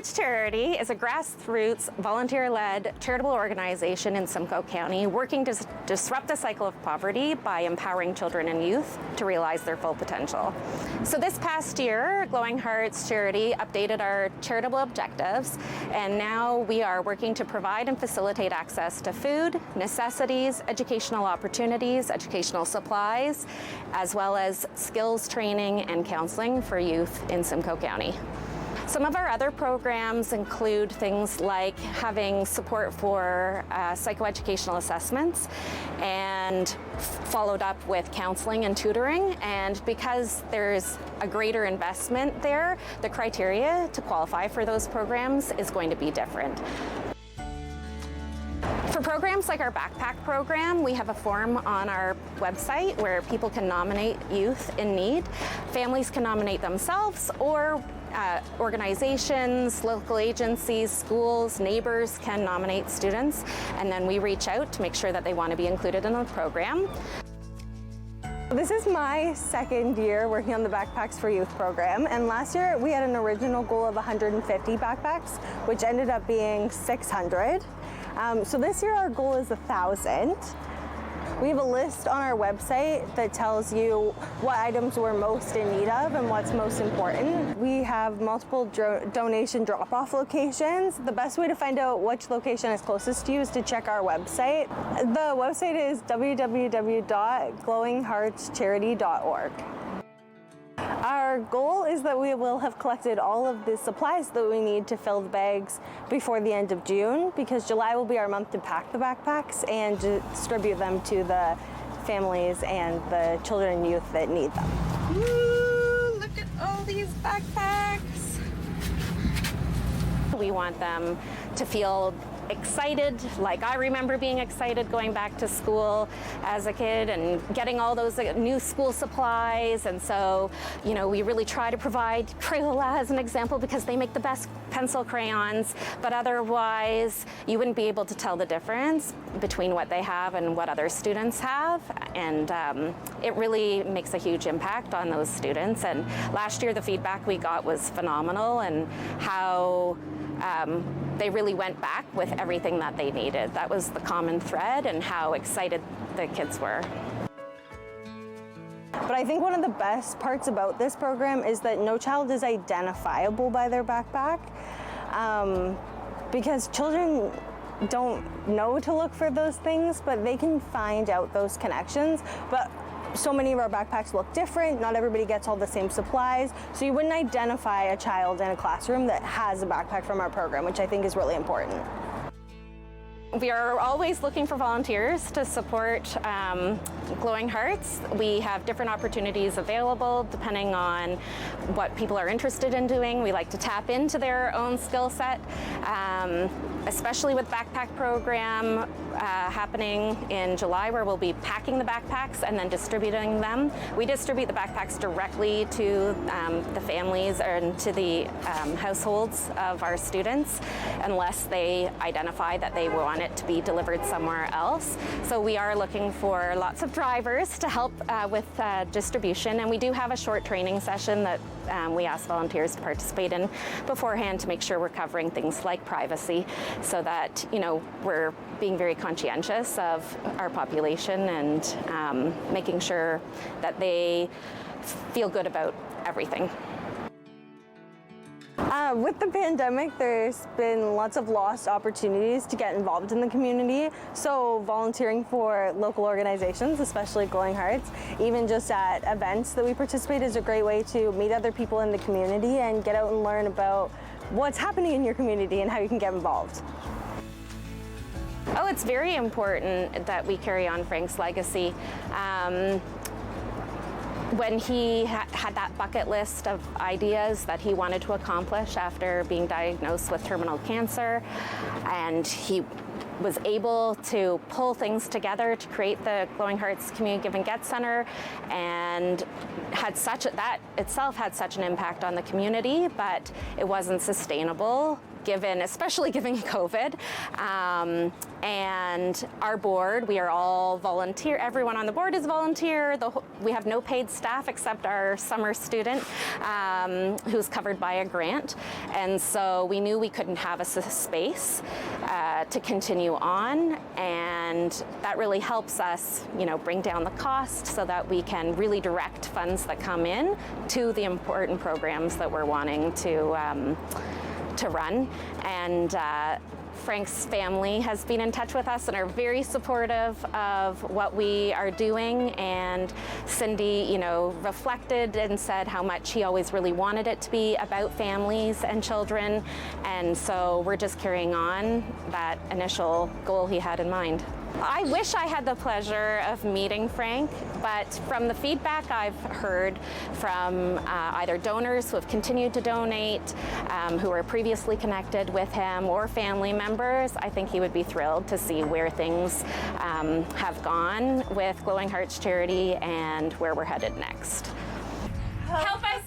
Hearts Charity is a grassroots, volunteer-led charitable organization in Simcoe County working to disrupt the cycle of poverty by empowering children and youth to realize their full potential. So this past year, Glowing Hearts Charity updated our charitable objectives, and now we are working to provide and facilitate access to food, necessities, educational opportunities, educational supplies, as well as skills training and counseling for youth in Simcoe County. Some of our other programs include things like having support for psychoeducational assessments and followed up with counseling and tutoring. And because there's a greater investment there, the criteria to qualify for those programs is going to be different. For programs like our backpack program, we have a form on our website where people can nominate youth in need. Families can nominate themselves, or organizations, local agencies, schools, neighbors can nominate students, and then we reach out to make sure that they want to be included in the program. This is my second year working on the Backpacks for Youth program, and last year we had an original goal of 150 backpacks, which ended up being 600. So this year our goal is 1,000. We have a list on our website that tells you what items we're most in need of and what's most important. We have multiple donation drop-off locations. The best way to find out which location is closest to you is to check our website. The website is www.glowingheartscharity.org. Our goal is that we will have collected all of the supplies that we need to fill the bags before the end of June, because July will be our month to pack the backpacks and distribute them to the families and the children and youth that need them. Woo, look at all these backpacks. We want them to feel excited, like I remember being excited going back to school as a kid and getting all those new school supplies. And so, you know, we really try to provide Crayola as an example because they make the best pencil crayons, but otherwise you wouldn't be able to tell the difference between what they have and what other students have. And it really makes a huge impact on those students. And last year the feedback we got was phenomenal, and how they really went back with everything that they needed. That was the common thread, and how excited the kids were. But I think one of the best parts about this program is that no child is identifiable by their backpack, because children don't know to look for those things, but they can find out those connections. But so many of our backpacks look different. Not everybody gets all the same supplies. So you wouldn't identify a child in a classroom that has a backpack from our program, which I think is really important. We are always looking for volunteers to support Glowing Hearts. We have different opportunities available depending on what people are interested in doing. We like to tap into their own skill set, especially with backpack program happening in July, where we'll be packing the backpacks and then distributing them. We distribute the backpacks directly to the families and to the households of our students, unless they identify that they want it to be delivered somewhere else. So we are looking for lots of drivers to help with distribution, and we do have a short training session that we ask volunteers to participate in beforehand to make sure we're covering things like privacy, so that, you know, we're being very conscientious of our population and making sure that they feel good about everything. With the pandemic, there's been lots of lost opportunities to get involved in the community. So volunteering for local organizations, especially Glowing Hearts, even just at events that we participate, is a great way to meet other people in the community and get out and learn about what's happening in your community and how you can get involved. Oh, it's very important that we carry on Frank's legacy. When he had that bucket list of ideas that he wanted to accomplish after being diagnosed with terminal cancer, and he was able to pull things together to create the Glowing Hearts Community Give and Get Center, and that itself had such an impact on the community, but it wasn't sustainable especially given COVID. And our board, we are all volunteer. Everyone on the board is volunteer. We have no paid staff except our summer student who's covered by a grant. And so we knew we couldn't have a space to continue on. And that really helps us, bring down the cost so that we can really direct funds that come in to the important programs that we're wanting to run. And Frank's family has been in touch with us and are very supportive of what we are doing. And Cindy, reflected and said how much he always really wanted it to be about families and children. And so we're just carrying on that initial goal he had in mind. I wish I had the pleasure of meeting Frank, but from the feedback I've heard from either donors who have continued to donate, who were previously connected with him, or family members, I think he would be thrilled to see where things have gone with Glowing Hearts Charity and where we're headed next. Help us